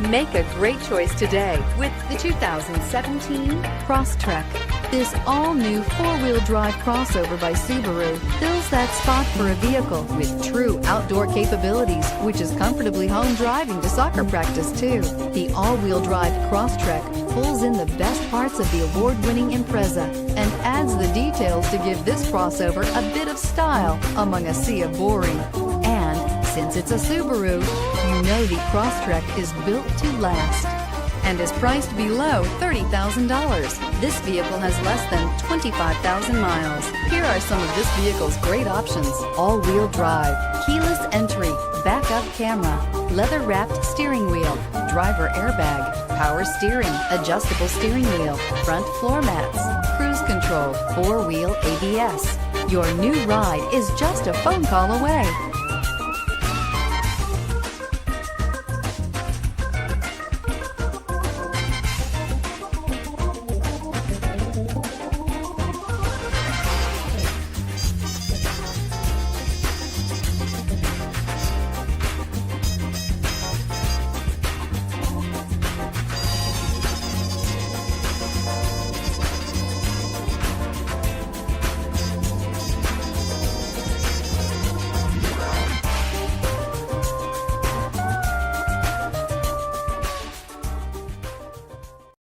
Make a great choice today with the 2017 Crosstrek. This all-new four-wheel drive crossover by Subaru fills that spot for a vehicle with true outdoor capabilities, which is comfortably home driving to soccer practice too. The all-wheel drive Crosstrek pulls in the best parts of the award-winning Impreza and adds the details to give this crossover a bit of style among a sea of boring. And since it's a Subaru, you know the Crosstrek is built to last and is priced below $30,000. This vehicle has less than 25,000 miles. Here are some of this vehicle's great options: all-wheel drive, keyless entry, backup camera, leather-wrapped steering wheel, driver airbag, power steering, adjustable steering wheel, front floor mats, cruise control, four-wheel ABS. Your new ride is just a phone call away.